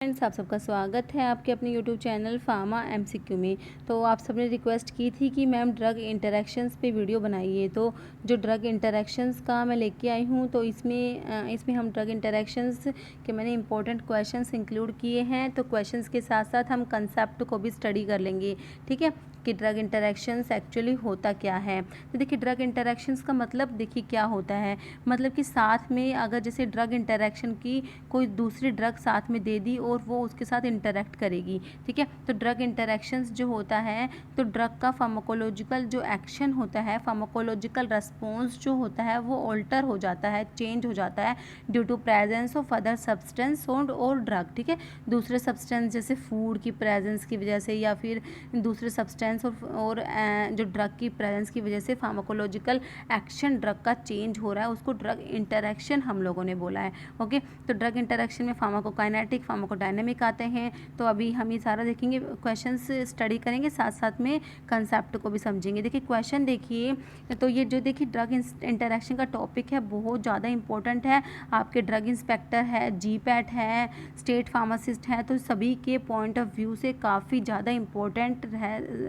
Friends, आप सबका स्वागत है आपके अपने यूट्यूब चैनल फार्मा एमसीक्यू में। तो आप सबने रिक्वेस्ट की थी कि मैम ड्रग इंटरेक्शंस पे वीडियो बनाइए, तो जो ड्रग इंटरेक्शंस का मैं लेके आई हूँ, तो इसमें हम ड्रग इंटरेक्शंस के मैंने इंपॉर्टेंट क्वेश्चंस इंक्लूड किए हैं। तो क्वेश्चंस के साथ साथ हम कंसेप्ट को भी स्टडी कर लेंगे, ठीक है, कि ड्रग इंटरेक्शंस एक्चुअली होता क्या है। तो देखिए, ड्रग इंटरेक्शंस का मतलब देखिए क्या होता है। मतलब कि साथ में अगर जैसे ड्रग इंटरेक्शन की कोई दूसरी ड्रग साथ में दे दी और वो उसके साथ इंटरेक्ट करेगी, ठीक है। तो ड्रग इंटरेक्शंस जो होता है, तो ड्रग का फार्माकोलॉजिकल जो एक्शन होता है, फार्माकोलॉजिकल रेस्पॉन्स जो होता है वो ऑल्टर हो जाता है, चेंज हो जाता है due to presence of other substance और ड्रग, ठीक है। दूसरे सब्सटेंस जैसे फूड की प्रेजेंस की वजह से या फिर दूसरे सब्सटेंस और जो ड्रग की प्रेजेंस की वजह से फार्माकोलॉजिकल एक्शन ड्रग का चेंज हो रहा है, उसको ड्रग इंटरेक्शन हम लोगों ने बोला है। ओके, तो ड्रग इंटरेक्शन में फार्माकोकाइनेटिक, फार्माकोडायनेमिक आते हैं। तो अभी हम ये सारा देखेंगे, क्वेश्चंस स्टडी करेंगे, साथ साथ में कंसेप्ट को भी समझेंगे। देखिए क्वेश्चन देखिए, तो ये जो देखिए ड्रग इंटरेक्शन का टॉपिक है बहुत ज़्यादा इंपॉर्टेंट है। आपके ड्रग इंस्पेक्टर है, जीपैट है, स्टेट फार्मासिस्ट है, तो सभी के पॉइंट ऑफ व्यू से काफ़ी ज़्यादा इंपॉर्टेंट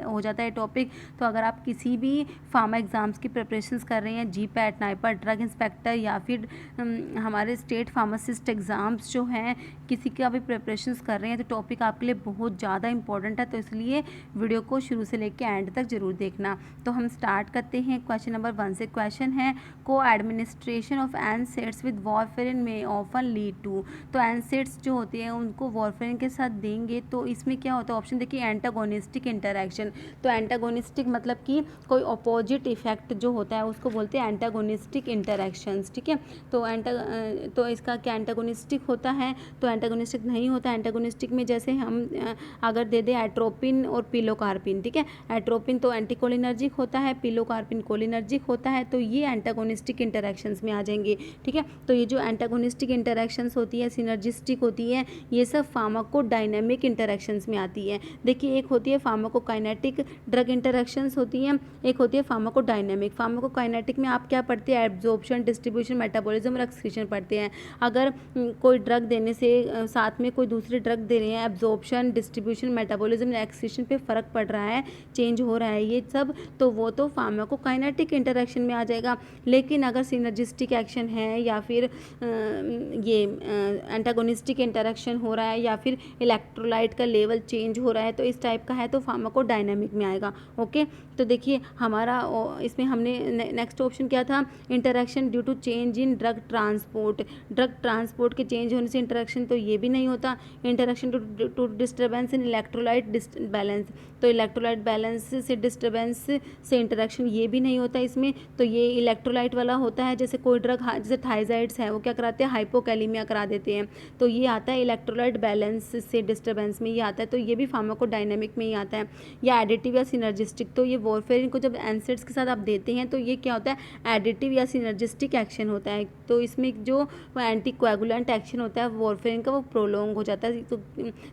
हो जाता है टॉपिक। तो अगर आप किसी भी फार्मा एग्ज़ाम्स की प्रिपरेशंस कर रहे हैं, जीपैट, नाइपर, ड्रग इंस्पेक्टर या फिर हमारे स्टेट फार्मासिस्ट एग्ज़ाम्स जो हैं, किसी का भी प्रिपरेशंस कर रहे हैं, तो टॉपिक आपके लिए बहुत ज़्यादा इंपॉर्टेंट है। तो इसलिए वीडियो को शुरू से लेकर एंड तक ज़रूर देखना। तो हम स्टार्ट करते हैं क्वेश्चन नंबर 1 से। क्वेश्चन है, को administration of NSAIDs with warfarin में ऑफन लीड टू। तो एनसेड्स जो होते हैं उनको वॉरफेरिन के साथ देंगे तो इसमें क्या होता है, ऑप्शन देखिए एंटागोनिस्टिक इंटरैक्शन। तो एंटागोनिस्टिक मतलब कि कोई अपोजिट इफेक्ट जो होता है उसको बोलते हैं एंटागोनिस्टिक इंटरैक्शंस, ठीक है। तो इसका क्या एंटागोनिस्टिक होता है, तो एंटागोनिस्टिक नहीं होता। एंटागोनिस्टिक में जैसे हम अगर दे दें एट्रोपिन और पिलोकार्पिन, ठीक है, एट्रोपिन तो एंटीकोलिनर्जिक होता है, पिलोकार्पिन कोलिनर्जिक होता है, तो ये एंटागोनिस्टिक इंटरैक्शंस में आ जाएंगे, ठीक है। तो ये जो एंटागोनिस्टिक इंटरैक्शंस होती है, सिनर्जिस्टिक होती है, ये सब फार्माकोडायनेमिक इंटरैक्शंस में आती है। देखिए, एक होती है फार्माकोकाइनेटिक ड्रग इंटरैक्शंस होती हैं, एक होती है फार्माकोडायनेमिक। फार्माकोकाइनेटिक में आप क्या पढ़ते हैं, एब्जॉर्प्शन, डिस्ट्रीब्यूशन, मेटाबॉलिज्म और एक्सक्रीशन पढ़ते हैं। अगर कोई ड्रग देने से साथ में कोई दूसरी ड्रग दे रहे हैं, एब्जॉर्प्शन, डिस्ट्रीब्यूशन, मेटाबॉलिज्म या एक्सक्रीशन पे फ़र्क पड़ रहा है, चेंज हो रहा है ये सब, तो वो तो फार्माकोकाइनेटिक इंटरैक्शन में आ जाएगा। लेकिन अगर सिनर्जिस्टिक एक्शन है या फिर ये एंटागोनिस्टिक इंटरैक्शन हो रहा है या फिर इलेक्ट्रोलाइट का लेवल चेंज हो रहा है, तो इस टाइप का है तो फार्माकोडायनेमिक में आएगा। ओके, तो देखिए हमारा इसमें हमने नेक्स्ट ऑप्शन क्या था, interaction due to change in drug transport. Drug transport के चेंज होने से इंटरैक्शन, तो ये भी नहीं होता। Interaction to disturbance in electrolyte balance, तो इलेक्ट्रोलाइट बैलेंस से डिस्टर्बेंस से इंटरैक्शन, ये भी नहीं होता इसमें। तो ये इलेक्ट्रोलाइट वाला होता है, जैसे कोई ड्रग जैसे थाइजाइड्स है, वो क्या कराते हैं, हाइपोकैलीमिया करा देते हैं, तो ये आता है इलेक्ट्रोलाइट बैलेंस से डिस्टर्बेंस में, ये आता है, तो ये भी फार्माकोडायनेमिक में ही आता है। या एडिटिव या सिनर्जिस्टिक, तो ये वॉरफेरिन को जब एनसेड्स के साथ आप देते हैं तो ये क्या होता है, एडिटिव या सिनर्जिस्टिक एक्शन होता है। तो इसमें जो एंटीकोएगुलेंट एक्शन होता है वॉरफेरिन का, वो प्रोलोंग हो जाता है। तो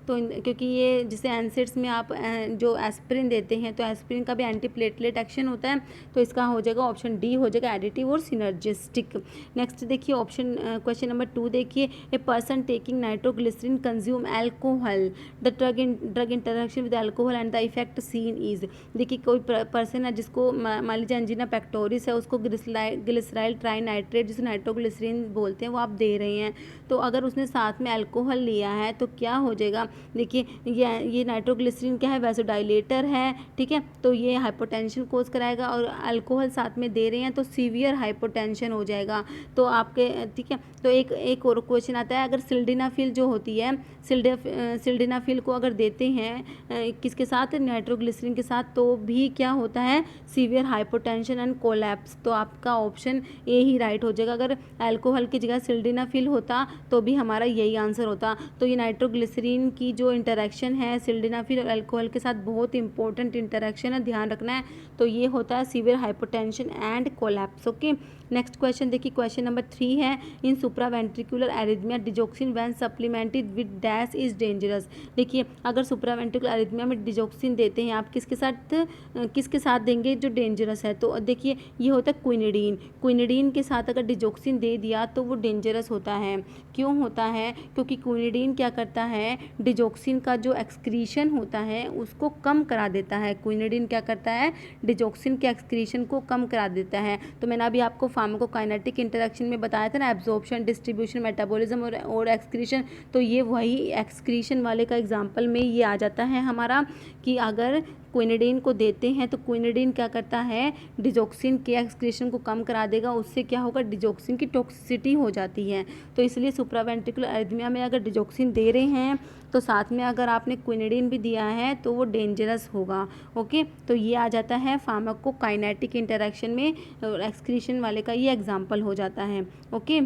क्योंकि ये जैसे एनसेड्स में आप जो एस्पिरिन देते हैं, तो एस्पिरिन का भी एंटीप्लेटलेट एक्शन होता है, तो इसका हो जाएगा ऑप्शन डी, हो जाएगा एडिटिव और सिनर्जिस्टिक। नेक्स्ट देखिए ऑप्शन क्वेश्चन नंबर 2 देखिए, a person taking nitroglycerine consume alcohol, the drug interaction with alcohol and the effect seen is. देखिए कोई पर्सन है जिसको मान लीजिए एंजीना पेक्टोरिस है, उसको ग्लिसराइल ट्राइनाइट्रेट जिसे नाइट्रोग्लिसरीन बोलते हैं वो आप दे रहे हैं, तो अगर उसने साथ में अल्कोहल लिया है तो क्या हो जाएगा। देखिए ये नाइट्रोग्लिसरीन क्या है, वैसोडाइलेटर है, ठीक है, तो ये हाइपोटेंशन कोज कराएगा, और अल्कोहल साथ में दे रहे हैं तो सीवियर हाइपोटेंशन हो जाएगा। तो आपके, ठीक है, तो एक और क्वेश्चन आता है, अगर सिल्डेनाफिल जो होती है, सिल्डेनाफिल को अगर देते हैं किसके साथ, नाइट्रोग्लिसरीन के साथ, तो भी क्या होता है, सीवियर हाइपोटेंशन एंड कोलैप्स। तो आपका ऑप्शन ए ही राइट हो जाएगा। अगर अल्कोहल की जगह सिल्डेनाफिल होता तो भी हमारा यही आंसर होता। तो ये नाइट्रोग्लिसरीन की जो इंटरैक्शन है सिल्डेनाफिल और अल्कोहल के साथ, बहुत इंपॉर्टेंट इंटरैक्शन है, ध्यान रखना है। तो ये होता है severe hypotension and collapse. Okay, next question देखिए, क्वेश्चन नंबर 3 है, in supraventricular arrhythmia digoxin when supplemented with dash is dangerous. देखिए अगर सुप्रावेंट्रिकुलर एरिथमिया में डिजोक्सिन देते हैं आप आप किसके साथ देंगे जो डेंजरस है। तो देखिए ये होता है क्विनिडीन। क्विनिडीन के साथ अगर डिजोक्सिन दे दिया तो वो डेंजरस होता है। क्यों होता है? क्योंकि क्विनिडीन क्या करता है, डिजोक्सिन का जो एक्सक्रीशन होता है उसको कम करा देता है। क्विनिडीन क्या करता है, डिजोक्सिन के एक्सक्रीशन को कम करा देता है। तो मैंने अभी आपको फार्माकोकाइनेटिक इंटरेक्शन में बताया था ना, एब्जॉर्प्शन, डिस्ट्रीब्यूशन, मेटाबॉलिज्म और एक्सक्रीशन। तो ये वही एक्सक्रीशन वाले का एग्जाम्पल में ये आ जाता है हमारा कि अगर क्विनिडीन को देते हैं तो क्विनिडीन क्या करता है, डिजोक्सिन के एक्सक्रीशन को कम करा देगा। उससे क्या होगा, डिजोक्सिन की टॉक्सिसिटी हो जाती है। तो इसलिए सुप्रावेंट्रिकुलर एरिथमिया में अगर डिजोक्सिन दे रहे हैं तो साथ में अगर आपने क्विनिडीन भी दिया है तो वो डेंजरस होगा। ओके, तो ये आ जाता है फार्माकोकाइनेटिक इंटरेक्शन में, एक्सक्रीशन वाले का ये एग्जाम्पल हो जाता है। ओके,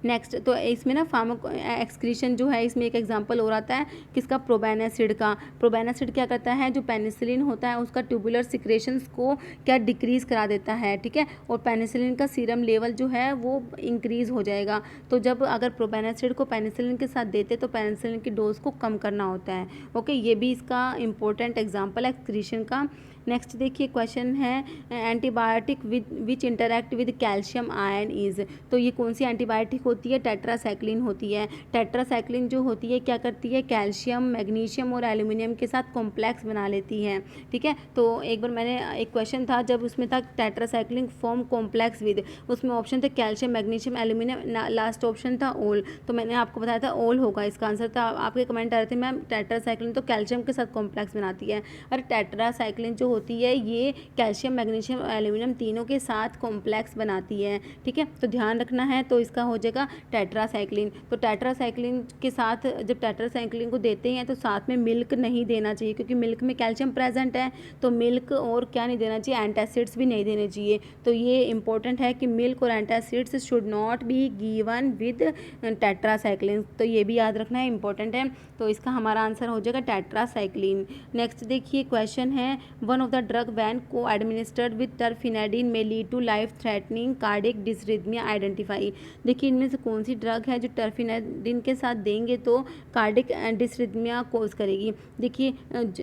नेक्स्ट तो इसमें ना फार्माको एक्सक्रीशन जो है, इसमें एक एग्जांपल और आता है किसका, प्रोबेनासिड का। प्रोबेनासिड क्या करता है, जो पेनिसिलिन होता है उसका ट्यूबुलर सिक्रेशंस को क्या डिक्रीज़ करा देता है, ठीक है, और पेनिसिलिन का सीरम लेवल जो है वो इंक्रीज़ हो जाएगा। तो जब अगर प्रोबेनासिड को पेनिसिलिन के साथ देते तो पेनिसिलिन की डोज को कम करना होता है। ओके, ये भी इसका इंपॉर्टेंट एग्जाम्पल है एक्सक्रीशन का। नेक्स्ट देखिए क्वेश्चन है, antibiotic which interact with calcium ion is. तो ये कौन सी एंटीबायोटिक होती है, टेट्रासाइक्लिन होती है। टेट्रासाइक्लिन जो होती है क्या करती है, कैल्शियम, मैग्नीशियम और एल्यूमिनियम के साथ कॉम्प्लेक्स बना लेती है, ठीक है। तो एक बार मैंने एक क्वेश्चन था जब उसमें था टेट्रासाइक्लिन फॉर्म कॉम्प्लेक्स विद, उसमें ऑप्शन थे calcium, magnesium, aluminium, last option था ओल। तो मैंने आपको बताया था ओल होगा इसका आंसर था। आपके कमेंट आ रहे थे मैम टेट्रासाइक्लिन तो कैल्शियम के साथ कॉम्प्लेक्स बनाती है। अरे टेट्रासाइक्लिन जो होती है ये कैल्शियम, मैग्नीशियम, एल्यूमिनियम तीनों के साथ कॉम्प्लेक्स बनाती है, ठीक है। तो ध्यान रखना है, तो इसका हो जाएगा टेट्रासाइक्लिन। तो टेट्रासाइक्लिन के साथ जब टेट्रासाइक्लिन को देते हैं तो साथ में मिल्क नहीं देना चाहिए, क्योंकि मिल्क में कैल्शियम प्रेजेंट है। तो मिल्क और क्या नहीं देना चाहिए, एंटासिड्स भी नहीं देने चाहिए। तो ये इंपॉर्टेंट है कि मिल्क और antacids should not be given with tetracycline. तो ये भी याद रखना है, इंपॉर्टेंट है। तो इसका हमारा आंसर हो जाएगा टेट्रासाइक्लिन। नेक्स्ट देखिए क्वेश्चन है, one of the drug when coadministered with terfenadine may lead to life threatening cardiac dysrhythmia identify. देखिए इनमें से कौन सी ड्रग है जो टर्फिनाडिन के साथ देंगे तो कार्डियक डिसरिथमिया कोज करेगी। देखिए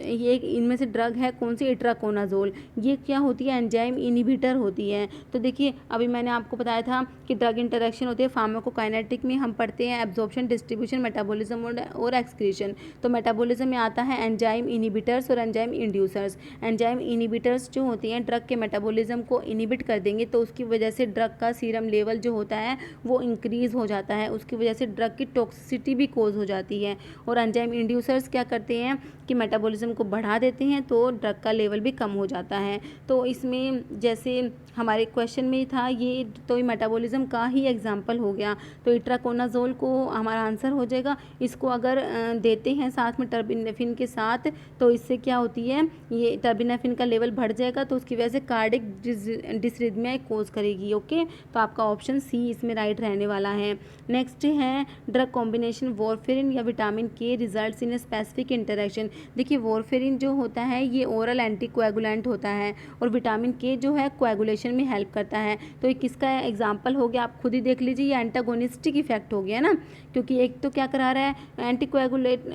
ये इनमें से ड्रग है कौन सी, इट्राकोनाजोल। ये क्या होती है, एंजाइम इनहिबिटर होती है। तो देखिए अभी मैंने आपको बताया था कि ड्रग इंटरेक्शन होती है फार्माकोकाइनेटिक में, हम पढ़ते हैं एब्जॉर्प्शन, डिस्ट्रीब्यूशन, मेटाबॉलिज्म और एक्सक्रीशन। तो मेटाबॉलिज्म में आता है एंजाइम इनहिबिटर्स और एंजाइम इंड्यूसर्स। एंजाइम इनहिबिटर्स जो होती हैं ड्रग के मेटाबॉलिज्म को इनहिबिट कर देंगे, तो उसकी वजह से ड्रग का सीरम लेवल जो होता है वो इंक्रीज़ हो जाता है, उसकी वजह से ड्रग की टॉक्सिसिटी भी कोज हो जाती है। और एंजाइम इंड्यूसर्स क्या करते हैं कि मेटाबॉलिज्म को बढ़ा देते हैं, तो ड्रग का लेवल भी कम हो जाता है। तो इसमें जैसे हमारे क्वेश्चन में था ये, तो ये मेटाबॉलिज्म का ही एग्जाम्पल हो गया। तो इट्राकोनाजोल को हमारा आंसर हो जाएगा। इसको अगर देते हैं साथ में टर्बिनेफिन के साथ, तो इससे क्या होती है, ये टर्बिनेफिन का लेवल बढ़ जाएगा, तो उसकी वजह से कार्डियक डिसरिथमिया कोज करेगी। ओके, तो आपका ऑप्शन सी इसमें राइट रहने वाला है। नेक्स्ट है, ड्रग कॉम्बिनेशन वॉरफेरिन या विटामिन के results in a specific interaction. देखिए वॉरफेरिन जो होता है ये ओरल एंटीकोएगुलेंट होता है, और विटामिन के जो है कोएगुलेशन में हेल्प करता है। तो ये किसका एग्जाम्पल हो गया, आप खुद ही देख लीजिए, ये एंटागोनिस्टिक इफेक्ट हो गया ना, क्योंकि एक तो क्या करा रहा है,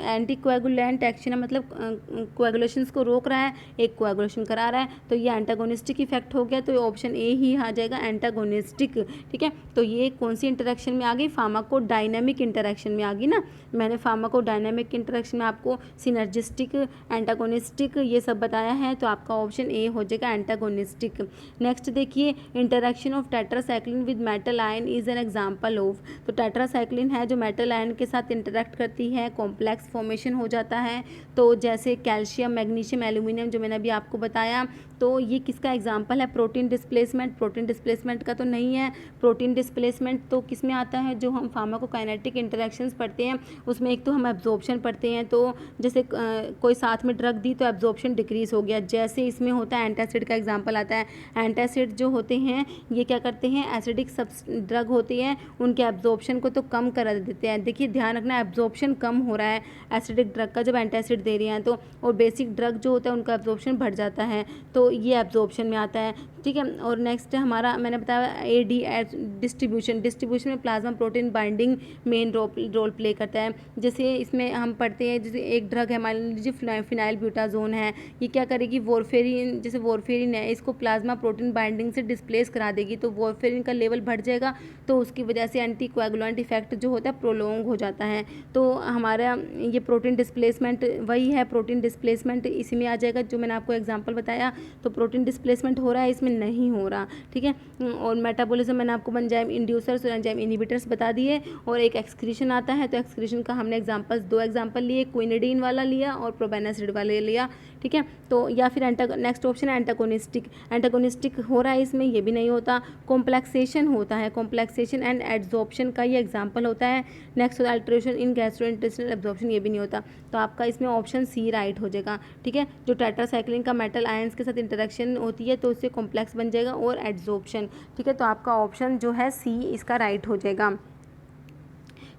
एंटीकोएगुलेंट एक्शन है, मतलब कोएगुलेशंस को रोक रहा है, एक कोएगुलेशन करा रहा है, तो ये एंटागोनिस्टिक इफेक्ट हो गया। तो ऑप्शन ए ही आ जाएगा, एंटागोनिस्टिक, ठीक है। तो ये कौन सी इंटरेक्शन में आ गई, फार्माकोडायनेमिक इंटरेक्शन में आ गई ना। मैंने फार्माकोडायनेमिक इंटरेक्शन में आपको सिनर्जिस्टिक, एंटागोनिस्टिक ये सब बताया है, तो आपका ऑप्शन ए हो जाएगा एंटागोनिस्टिक। नेक्स्ट देखिए, interaction of tetracycline with metal ion is an example of. तो टेट्रासाइक्लिन है जो मेटल आयन के साथ इंटरेक्ट करती है, कॉम्प्लेक्स फॉर्मेशन हो जाता है। तो जैसे कैल्शियम, मैग्नीशियम, एल्यूमिनियम जो मैंने अभी आपको बताया, तो ये किसका एग्जाम्पल है, प्रोटीन डिस्प्लेसमेंट। प्रोटीन डिस्प्लेसमेंट का तो नहीं है, प्रोटीन डिस्प्लेसमेंट तो किस में आता है, जो हम फार्माकोकाइनेटिक इंटरेक्शंस पढ़ते हैं उसमें एक तो हम एब्जॉर्प्शन पढ़ते हैं। तो जैसे कोई साथ में ड्रग दी तो एब्जॉर्प्शन डिक्रीज हो गया, जैसे इसमें होता है एंटासिड का एग्जाम्पल आता है। एंटासिड जो होते हैं ये क्या करते हैं, एसिडिक ड्रग होती है, उनके एब्जॉर्प्शन को तो कम कर देते हैं। देखिए ध्यान रखना, एब्जॉर्प्शन कम हो रहा है एसिडिक ड्रग का जब एंटासिड दे रही हैं तो, और बेसिक ड्रग जो होता है उनका एब्जॉर्प्शन बढ़ जाता है, तो ये एब्जॉर्प्शन में आता है, ठीक है। और नेक्स्ट हमारा मैंने बताया AD डिस्ट्रीब्यूशन में plasma protein binding main role play करता है। जैसे इसमें हम पढ़ते हैं, जैसे एक ड्रग है, मान लीजिए फिनाइल ब्यूटाजोन है, ये क्या करेगी, वॉरफेरिन, जैसे वॉरफेरिन है, इसको प्लाज्मा प्रोटीन बाइंडिंग से डिस्प्लेस करा देगी, तो वॉरफेरिन का लेवल बढ़ जाएगा, तो उसकी वजह से एंटी कोएगुलेंट इफेक्ट जो होता है प्रोलोंग हो जाता है। तो हमारा ये प्रोटीन डिस्प्लेसमेंट वही है, प्रोटीन डिस्प्लेसमेंट इसी में आ जाएगा जो मैंने आपको एग्जांपल बताया। तो प्रोटीन डिस्प्लेसमेंट हो रहा है, इसमें नहीं हो रहा, ठीक है। और मेटाबॉलिज्म मैंने आपको एंजाइम इंड्यूसर्स और एंजाइम इनहिबिटर्स बता दिए, और एक एक्सक्रीशन आता है, तो एक्सक्रीशन का हमने दो एग्जाम्पल लिए, क्विनिडीन वाला लिया और प्रोबेनासिड वाला लिया, ठीक है। तो या फिर नेक्स्ट ऑप्शन है एंटागोनिस्टिक हो रहा है इसमें, ये भी नहीं होता। कॉम्प्लेक्सेशन होता है, कॉम्प्लेक्सेशन एंड एड्जॉर्प्शन का ये एग्जाम्पल होता है। नेक्स्ट होता है अल्टरेशन इन गैस्ट्रोइंटेस्टिनल एब्जॉर्प्शन, ये भी नहीं होता। तो आपका इसमें ऑप्शन सी राइट हो जाएगा, ठीक है। जो टेट्रासाइक्लिन का मेटल आयंस के साथ इंटरेक्शन होती है तो उससे कॉम्प्लेक्स बन जाएगा और एड्जॉर्प्शन, ठीक है। तो आपका ऑप्शन जो है सी इसका राइट हो जाएगा,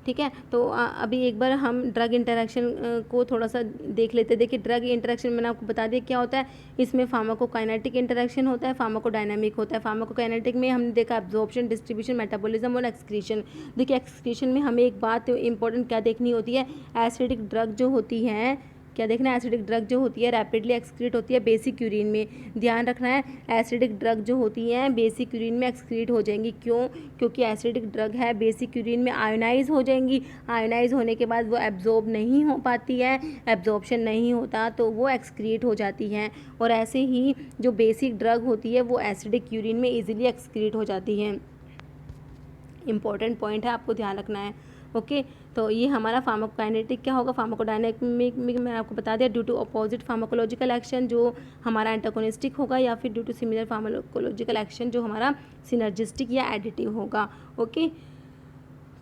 ठीक है। तो अभी एक बार हम ड्रग इंटरेक्शन को थोड़ा सा देख लेते हैं। देखिए ड्रग इंटरेक्शन मैंने आपको बता दिया क्या होता है, इसमें फार्माकोकाइनेटिक इंटरेक्शन होता है, फार्माकोडायनामिक होता है। फार्माकोकाइनेटिक में हमने देखा एब्जॉर्प्शन, डिस्ट्रीब्यूशन, मेटाबॉलिज्म और एक्सक्रीशन। देखिए एक्सक्रीशन में हमें एक बात इंपॉर्टेंट क्या देखनी होती है, एसिडिक ड्रग जो होती है, क्या देखना है, एसिडिक ड्रग जो होती है रैपिडली एक्सक्रीट होती है बेसिक यूरिन में। ध्यान रखना है, एसिडिक ड्रग जो होती हैं बेसिक यूरिन में एक्सक्रीट हो जाएंगी। क्यों? क्योंकि एसिडिक ड्रग है बेसिक यूरिन में आयोनाइज हो जाएंगी, आयोनाइज होने के बाद वो एब्जॉर्ब नहीं हो पाती है, एब्जॉर्प्शन नहीं होता तो वो एक्सक्रीट हो जाती हैं। और ऐसे ही जो बेसिक ड्रग होती है वो एसिडिक यूरिन में ईजिली एक्सक्रीट हो जाती हैं। इंपॉर्टेंट पॉइंट है, आपको ध्यान रखना है, ओके। तो ये हमारा फार्माकोकाइनेटिक क्या होगा, फार्माकोडायनेमिक में मैंने आपको बता दिया, due to opposite pharmacological action जो हमारा एंटागोनिस्टिक होगा, या फिर due to similar pharmacological action जो हमारा सिनर्जिस्टिक या एडिटिव होगा, ओके।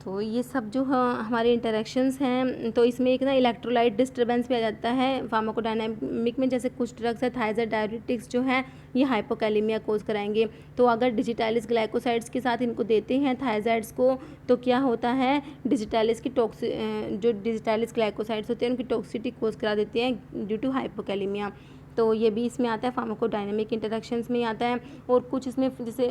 तो ये सब जो हमारे इंटरेक्शंस हैं, तो इसमें एक ना इलेक्ट्रोलाइट डिस्टर्बेंस भी आ जाता है फार्माकोडायनामिक में। जैसे कुछ ड्रग्स है थायराइड डायरेटिक्स जो हैं ये हाइपोकैलेमिया कोज कराएंगे। तो अगर डिजिटालिस ग्लाइकोसाइड्स के साथ इनको देते हैं थायराइड्स को, तो क्या होता है, डिजिटालिस की जो डिजिटालिस ग्लाइकोसाइड्स होते हैं उनकी टॉक्सिसिटी कोज करा देते हैं ड्यू टू हाइपोकैलेमिया। तो ये भी इसमें आता है, फार्माकोडायनामिक इंटरेक्शंस में आता है। और कुछ इसमें जैसे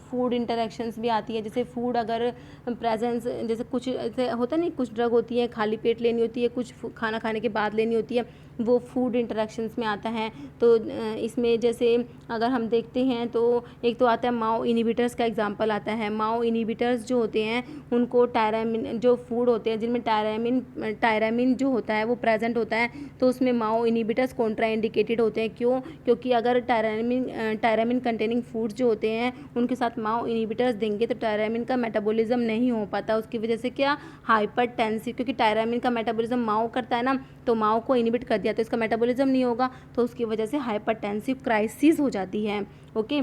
फूड इंटरेक्शंस भी आती है, जैसे फूड अगर प्रेजेंस, जैसे कुछ ऐसे होता है नहीं, कुछ ड्रग होती है खाली पेट लेनी होती है, कुछ खाना खाने के बाद लेनी होती है, वो फूड इंटरेक्शंस में आता है। तो इसमें जैसे अगर हम देखते हैं तो एक तो आता है माओ इनहिबिटर्स का एग्जांपल आता है। माओ इनहिबिटर्स जो होते हैं उनको टायरामिन, जो फूड होते हैं जिनमें टायरामिन जो होता है वो प्रेजेंट होता है, तो उसमें माओ इनहिबिटर्स कॉन्ट्राइंडिकेटेड होते हैं। क्यों? क्योंकि अगर टायरामिन कंटेनिंग फूड्स जो होते हैं उनके साथ माओ इनहिबिटर्स देंगे तो टायरामिन का मेटाबॉलिज्म नहीं हो पाता, उसकी वजह से क्या, हाइपरटेंसिव, क्योंकि टायरामिन का मेटाबॉलिज्म माओ करता है ना, तो माओ को इनहिबिट कर दिया तो इसका मेटाबॉलिज्म नहीं होगा, तो उसकी वजह से हाइपरटेंसिव क्राइसिस हो जाती है, ओके।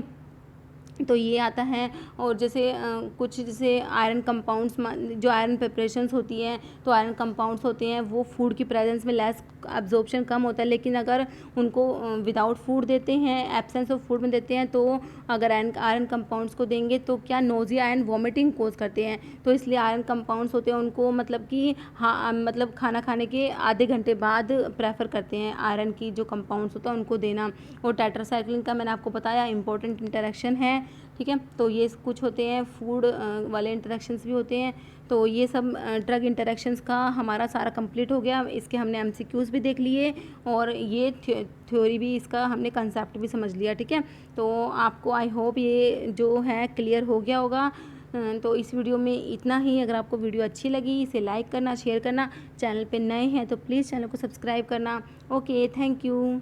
तो ये आता है। और जैसे कुछ जैसे आयरन कंपाउंड्स, जो आयरन प्रिपरेशंस होती हैं, तो आयरन कंपाउंड्स होते हैं वो फूड की प्रेजेंस में लेस एब्जॉर्प्शन कम होता है, लेकिन अगर उनको विदाउट फूड देते हैं, एब्सेंस ऑफ फूड में देते हैं, तो अगर आयरन कंपाउंड्स को देंगे तो क्या, नोजिया एंड वॉमिटिंग कोज करते हैं। तो इसलिए आयरन कंपाउंड्स होते हैं उनको मतलब कि हाँ, मतलब खाना खाने के आधे घंटे बाद प्रेफर करते हैं आयरन की जो कंपाउंड्स होता है उनको देना। और टेट्रासाइक्लिन का मैंने आपको बताया इंपॉर्टेंट इंटरेक्शन है, ठीक है। तो ये कुछ होते हैं, फूड वाले इंटरेक्शंस भी होते हैं। तो ये सब ड्रग इंटरेक्शंस का हमारा सारा कंप्लीट हो गया। इसके हमने एमसीक्यूज़ भी देख लिए और ये थ्योरी भी, इसका हमने कंसेप्ट भी समझ लिया, ठीक है। तो आपको आई होप ये जो है क्लियर हो गया होगा। तो इस वीडियो में इतना ही। अगर आपको वीडियो अच्छी लगी इसे लाइक करना, शेयर करना, चैनल पे नए हैं तो प्लीज़ चैनल को सब्सक्राइब करना। Okay, thank you.